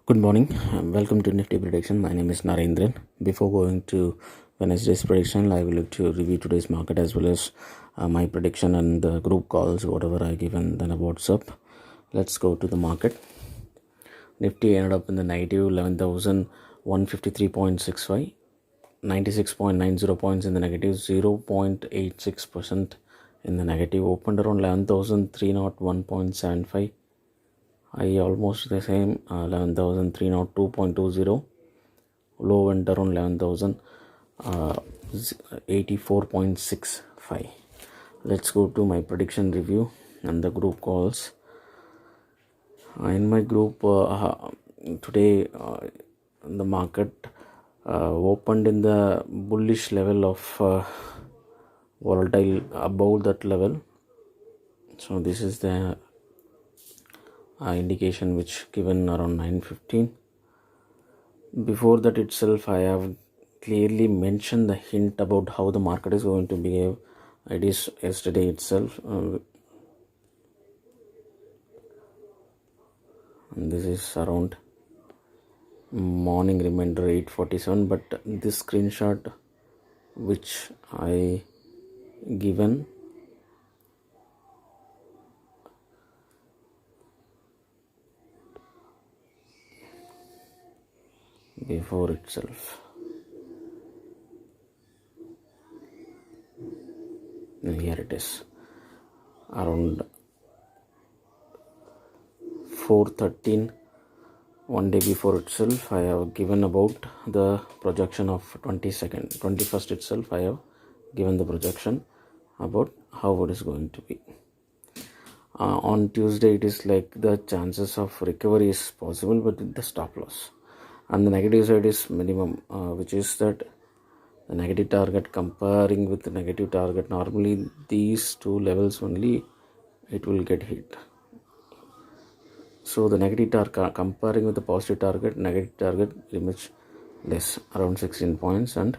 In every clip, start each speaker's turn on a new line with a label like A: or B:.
A: Good morning. Welcome to Nifty prediction. My name is Narendran. Before going to Wednesday's prediction, I will look to review today's market as well as my prediction and the group calls, whatever I given then a WhatsApp. Let's go to the market. Nifty ended up in the negative 11,153.65, 96.90 points in the negative, 0.86% in the negative. Opened around 11,301.75. I almost the same, 11,302.20. Low went around 11,084.65. Let's go to my prediction review and the group calls. In my group today, the market opened in the bullish level of volatile above that level. So this is the indication which given around 9:15. Before that itself, I have clearly mentioned the hint about how the market is going to behave. It is yesterday itself. And this is around morning reminder 8:47. But this screenshot which I given before itself. And here it is. Around 4:13, one day before itself, I have given about the projection of 21st itself. I have given the projection about how it is going to be. On Tuesday, it is like the chances of recovery is possible, but with the stop loss. And the negative side is minimum, which is that the negative target comparing with the negative target, normally these two levels only it will get hit. So the negative target comparing with the positive target, negative target remains less, around 16 points and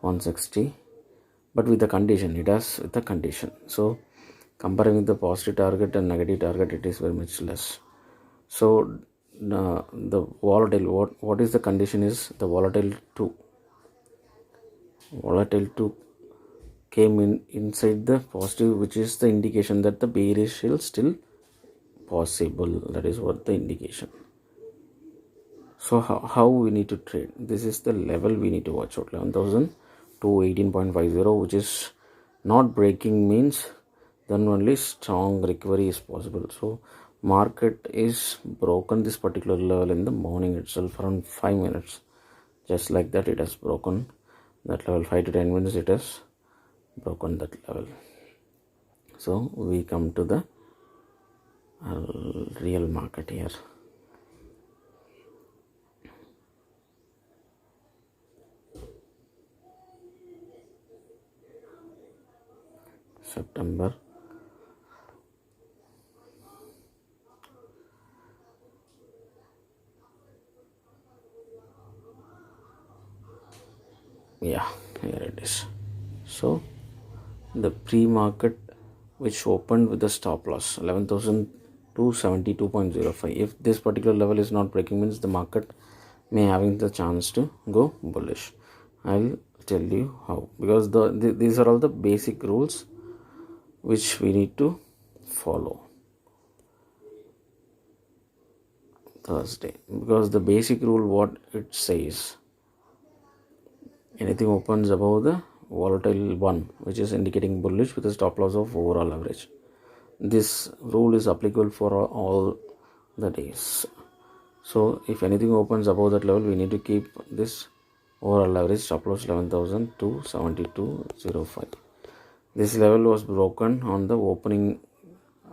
A: 160, but with the condition, it has with the condition. So comparing with the positive target and negative target, it is very much less. So the volatile, what is the condition is the volatile 2 came inside the positive, which is the indication that the bearish is still possible. That is what the indication. So how we need to trade? This is the level we need to watch out. 11,000 to 18.50, which is not breaking, means then only strong recovery is possible. So market is broken this particular level in the morning itself, around 5 minutes. Just like that, it has broken that level. 5 to 10 minutes, it has broken that level. So we come to the real market here. September. Yeah, here it is. So the pre-market which opened with the stop loss 11,272.05. If this particular level is not breaking, means the market may having the chance to go bullish. I'll tell you how, because these are all the basic rules which we need to follow. Thursday, because the basic rule, what it says, anything opens above the volatile 1, which is indicating bullish with a stop loss of overall average. This rule is applicable for all the days. So if anything opens above that level, we need to keep this overall average stop loss 11,272.05. This level was broken on the opening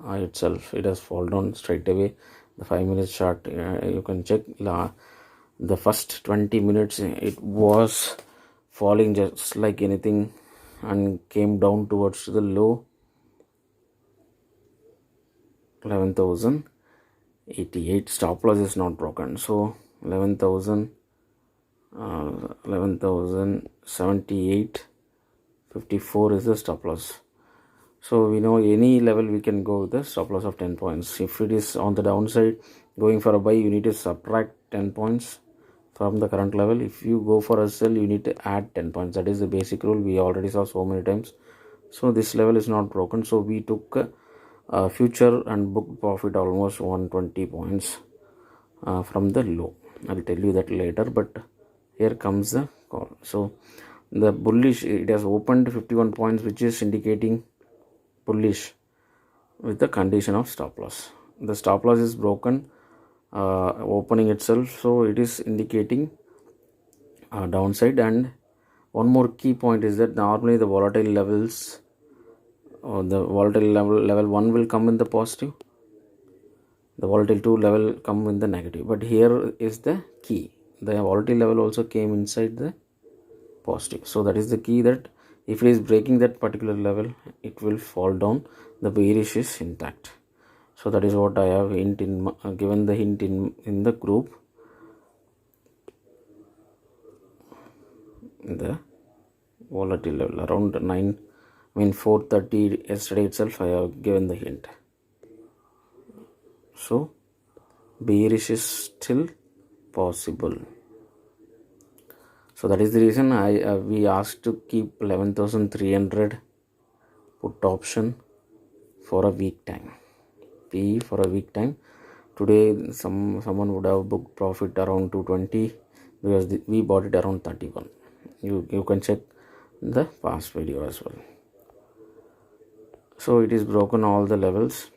A: itself. It has fallen down straight away. The 5-minute chart, you can check the first 20 minutes, it was falling just like anything and came down towards the low 11,088. Stop loss is not broken. So 11,078.54 is the stop loss. So we know any level we can go with the stop loss of 10 points. If it is on the downside, Going for a buy, you need to subtract 10 points from the current level. If you go for a sell, you need to add 10 points. That is the basic rule we already saw so many times. So this level is not broken, so we took future and book profit almost 120 points from the low. I'll tell you that later, but here comes the call. So the bullish, it has opened 51 points, which is indicating bullish with the condition of stop loss. The stop loss is broken, opening itself, so it is indicating downside. And one more key point is that normally the volatile levels, or the volatile level 1 will come in the positive, the volatile 2 level come in the negative, but here is the key, the volatile level also came inside the positive. So that is the key, that if it is breaking that particular level, it will fall down, the bearish is intact. So that is what I have given the hint in the group, the volatile level around 4:30 yesterday itself I have given the hint. So bearish is still possible. So that is the reason we asked to keep 11,300 put option for a week time, PE for a week time. Today someone would have booked profit around 220 because we bought it around 31. You can check the past video as well. So it is broken all the levels,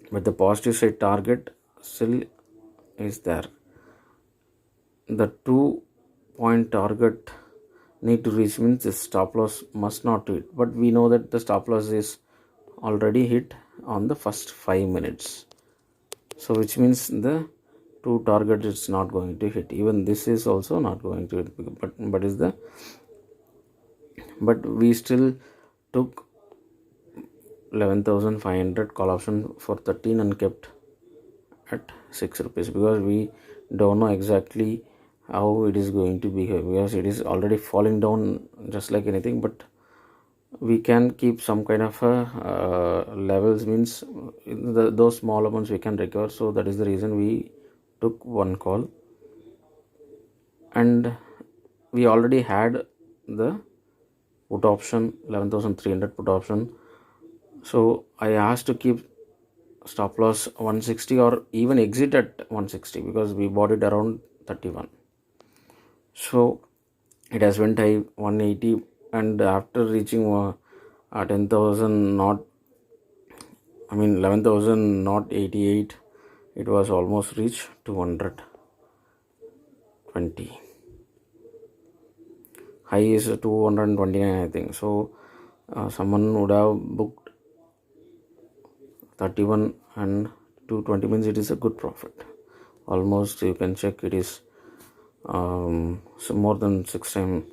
A: but the positive side target still is there. The 2-point target need to reach means the stop loss must not hit, but we know that the stop loss is already hit on the first 5 minutes, so which means the 2 target is not going to hit. Even this is also not going to hit, but we still took 11,500 call option for 13 and kept at 6 rupees, because we don't know exactly how it is going to behave, because it is already falling down just like anything. But we can keep some kind of levels, means those small amounts we can recover. So that is the reason we took one call, and we already had the put option, 11,300 put option. So I asked to keep stop loss 160 or even exit at 160, because we bought it around 31. So it has went high 180, and after reaching 10,000 not 11,000 not 88, it was almost reached 220. High is 229, I think. So someone would have booked 31 and 220, means it is a good profit. Almost, you can check, it is more than 6 times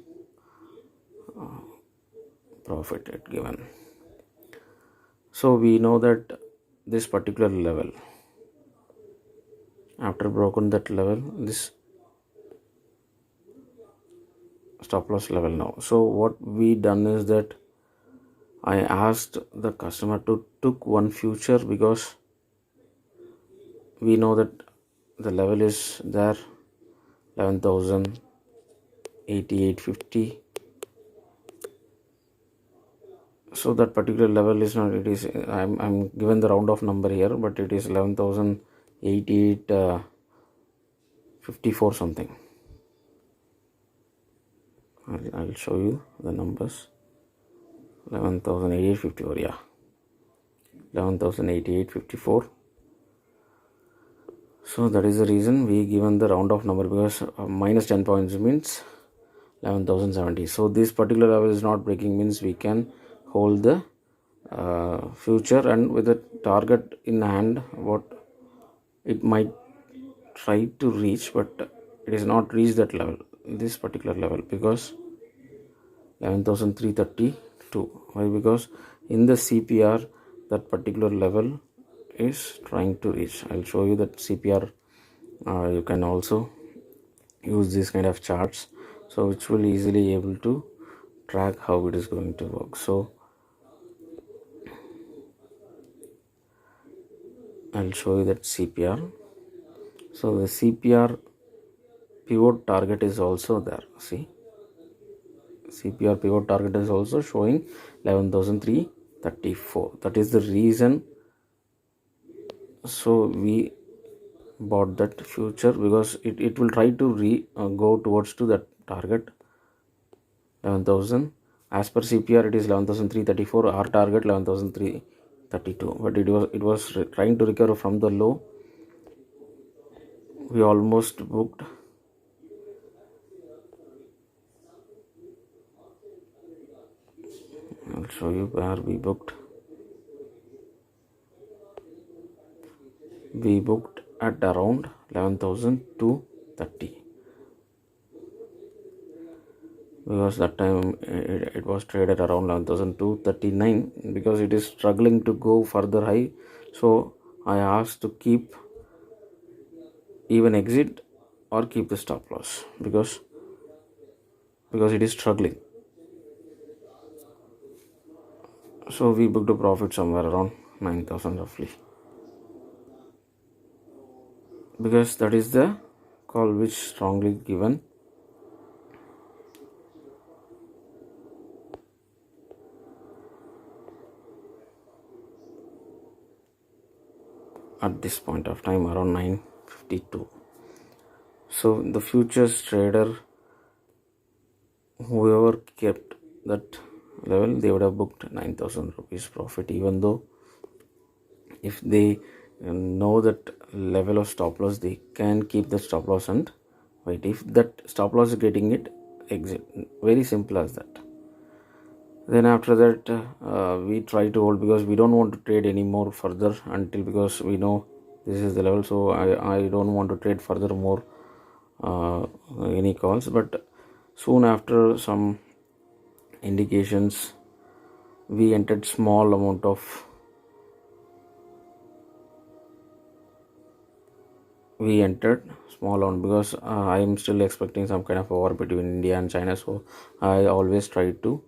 A: profit it given. So we know that this particular level, after broken that level, this stop loss level now. So what we done is that I asked the customer to took one future, because we know that the level is there, 11,088.50. So that particular level is not, it is, I'm given the round off number here, but it is 11,088.54 something. I'll show you the numbers. 11,088.54, yeah, 11,088.54. So that is the reason we given the round off number, because minus 10 points means 11,070. So this particular level is not breaking, means we can hold the future, and with the target in hand, what it might try to reach, but it is not reached that level, this particular level, because 11,332. Why? Because in the CPR, that particular level is trying to reach. I'll show you that CPR. You can also use this kind of charts, so which will easily able to track how it is going to work. So I'll show you that CPR. So the CPR pivot target is also there. See, CPR pivot target is also showing 11,334. That is the reason. So we bought that future because it will try to go towards to that target 11,000. As per CPR, it is 11,334. Our target 11,332. But it was trying to recover from the low. We almost booked. I'll show you where we booked. We booked at around 11,230 because that time it was traded around 11,239 because it is struggling to go further high. So I asked to keep even exit or keep the stop loss because it is struggling. So we booked a profit somewhere around 9,000 roughly, because that is the call which strongly given. At this point of time around 9:52. So the futures trader, whoever kept that level, they would have booked 9,000 rupees profit, even though if they know that level of stop loss, they can keep the stop loss and wait. If that stop loss is getting it, exit. Very simple as that. Then after that we try to hold because we don't want to trade anymore further until, because we know this is the level. So I don't want to trade further more any calls. But soon after some indications, we entered small amount of because I am still expecting some kind of war between India and China. So I always try to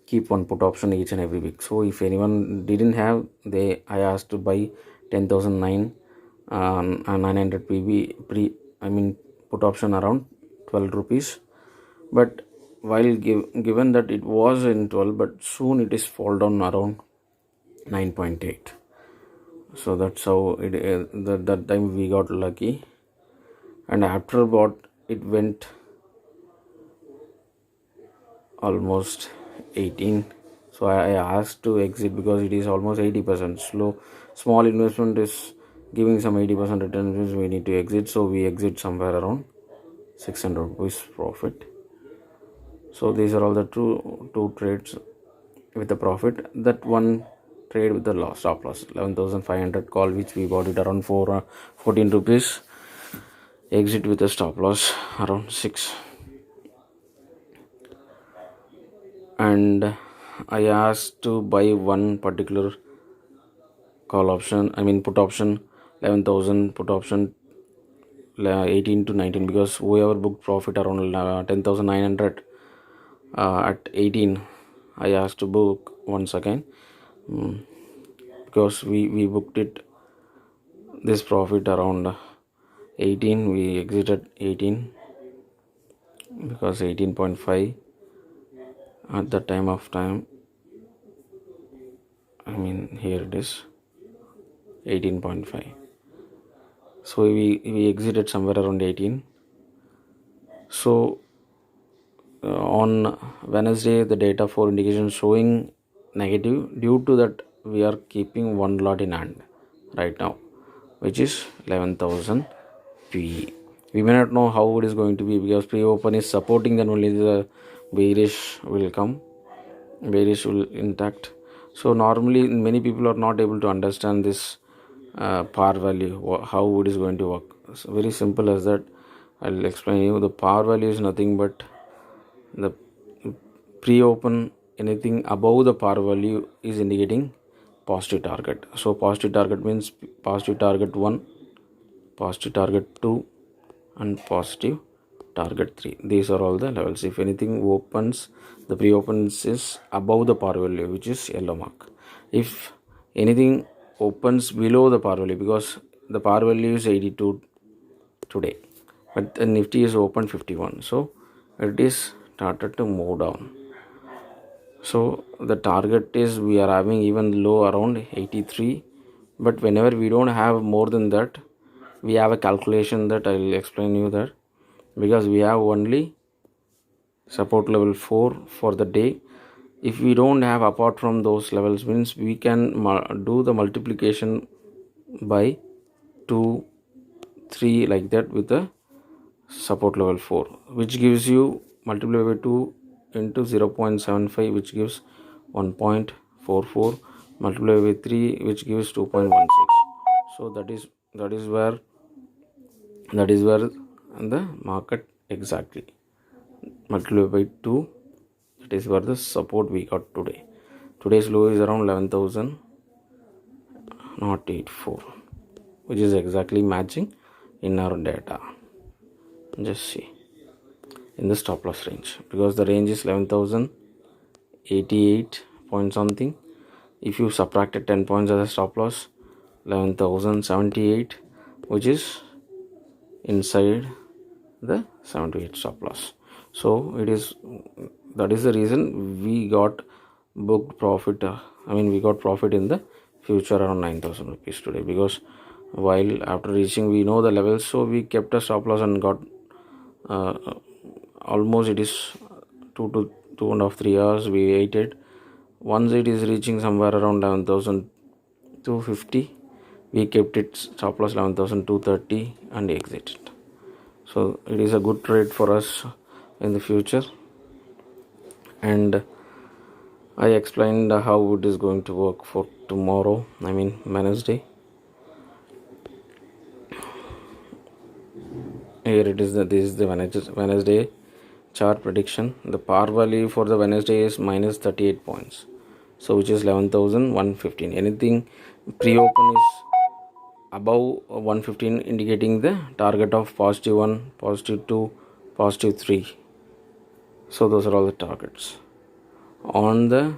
A: keep one put option each and every week. So if anyone didn't have, I asked to buy 10,009 and 900 put option around 12 rupees. But while given that it was in 12, but soon it is fall down around 9.8. So that's how that time we got lucky. And after bought, it went almost 18. So I asked to exit because it is almost 80% slow. Small investment is giving some 80% return, means we need to exit. So we exit somewhere around 600 rupees profit. So these are all the two trades with the profit. That one trade with the stop loss 11,500 call, which we bought it around 14 rupees. Exit with a stop loss around 6. And I asked to buy one particular put option 11,000, put option 18 to 19, because whoever booked profit around 10,900 at 18, I asked to book once again because we booked it this profit around 18. We exited 18 because 18.5 at the time of time, here it is 18.5. So we exited somewhere around 18. So on Wednesday, the data for indication showing negative. Due to that, we are keeping one lot in hand right now, which is 11,000 PE. We may not know how it is going to be because pre-open is supporting, then only the bearish will come. Bearish will intact. So normally many people are not able to understand this par value, how it is going to work. So very simple as that. I'll explain you. The par value is nothing but the pre-open. Anything above the par value is indicating positive target. So positive target means positive target 1, positive target 2 and positive target 3. These are all the levels. If anything opens, the pre-opens is above the par value, which is yellow mark. If anything opens below the par value, because the par value is 82 today, but the Nifty is open 51, so it is started to move down. So the target is we are having even low around 83, but whenever we don't have more than that, we have a calculation that I will explain you that, because we have only support level 4 for the day. If we don't have apart from those levels, means we can do the multiplication by 2 3 like that with the support level 4, which gives you multiply by 2 into 0.75, which gives 1.44, multiply by 3, which gives 2.16. So that is where the market exactly multiply by 2, that is where the support we got today. Today's low is around 11,084, which is exactly matching in our data. Just see in the stop loss range, because the range is 11,088 point something. If you subtracted 10 points as a stop loss, 11,078, which is inside the 78 stop loss. So that is the reason we got booked profit. We got profit in the future around 9,000 rupees today, because while after reaching we know the levels, so we kept a stop loss and got almost it is 2.5-3 hours we waited. Once it is reaching somewhere around 11,250, we kept it stop loss 11,230 and exited. So it is a good trade for us in the future, and I explained how it is going to work for tomorrow, Wednesday. Here it is, this is the Wednesday chart prediction. The par value for the Wednesday is minus 38 points, so which is 11,115. Anything pre-open is above 115, indicating the target of +1, +2, +3. So those are all the targets. On the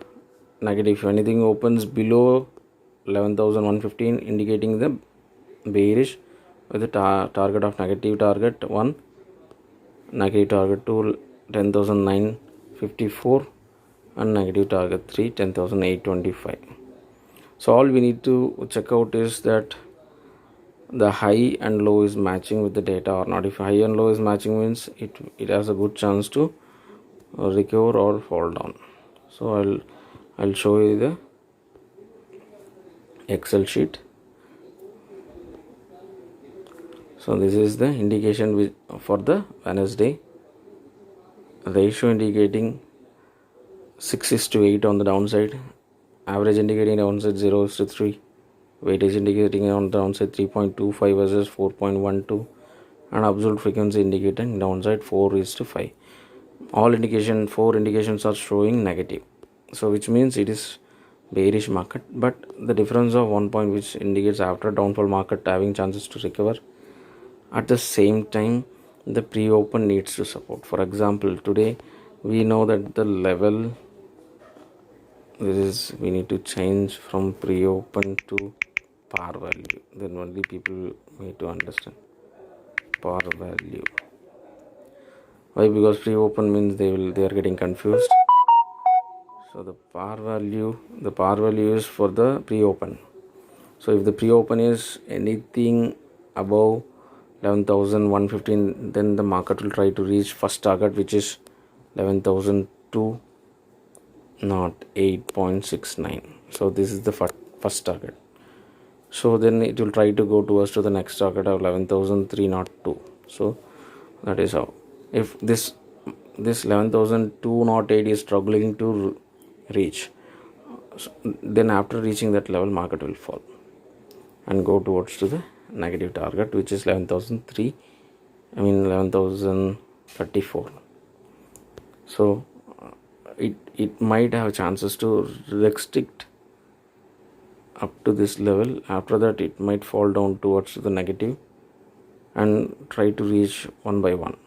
A: negative, if anything opens below 11,115, indicating the bearish, with the target of negative target 1, negative target 2, 10,954, and negative target 3, 10,825. So all we need to check out is that the high and low is matching with the data or not. If high and low is matching, means it has a good chance to recover or fall down. So I'll show you the Excel sheet. So this is the indication for the Wednesday. Ratio indicating 6:8 on the downside, average indicating downside 0:3, weightage indicating on the downside 3.25 versus 4.12, and absolute frequency indicating downside 4:5. All 4 indications are showing negative, so which means it is bearish market, but the difference of 1 point, which indicates after downfall market having chances to recover. At the same time, the pre-open needs to support. For example, today we know that the level, we need to change from pre-open to par value. Then only people need to understand par value. Why? Because pre-open means they are getting confused. So the par value is for the pre-open. So if the pre-open is anything above 11,115, then the market will try to reach first target, which is 11,208.69. So this is the first target. So then it will try to go towards to the next target of 11,302. So that is how. If this 11,208 is struggling to reach, then after reaching that level, market will fall and go towards to the negative target, which is 11,034. So it might have chances to restrict up to this level. After that, it might fall down towards the negative and try to reach one by one.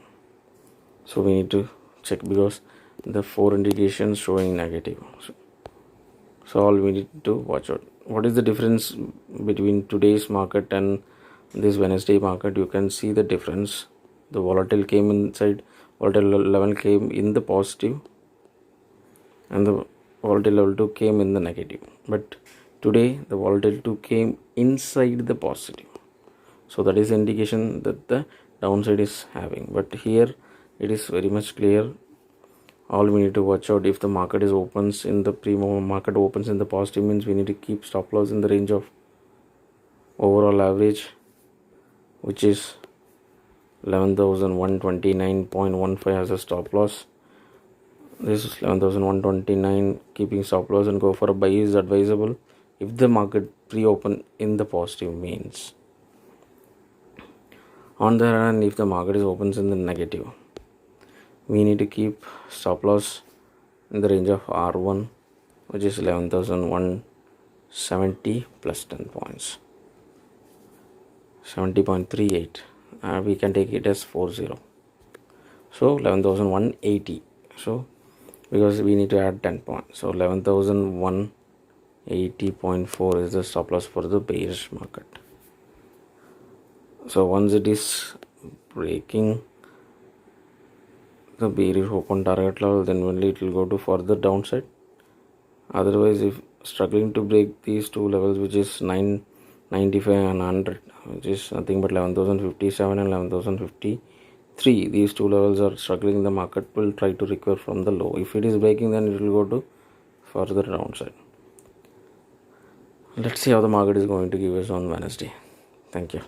A: So we need to check, because the 4 indications showing negative. So all we need to watch out. What is the difference between today's market and this Wednesday market, you can see the difference. The volatile level came in the positive, and the volatile level 2 came in the negative. But today the volatile 2 came inside the positive. So that is indication that the downside is having. But here it is very much clear. All we need to watch out, if the market opens in the market opens in the positive, means we need to keep stop loss in the range of overall average, which is 11,129.15 as a stop loss. This is 11,129, keeping stop loss and go for a buy is advisable if the market pre-open in the positive means. On the other hand, if the market opens in the negative, we need to keep stop loss in the range of R1, which is 11,170 plus 10 points, 70.38. We can take it as 40. So 11,180. So because we need to add 10 points, so 11,180.4 is the stop loss for the bearish market. So once it is breaking the bearish open target level, then only it will go to further downside. Otherwise, if struggling to break these two levels, which is 995 and 100, which is nothing but 11,057 and 11,053, these two levels are struggling, the market will try to recover from the low. If it is breaking, then it will go to further downside. Let's see how the market is going to give us on Wednesday. Thank you.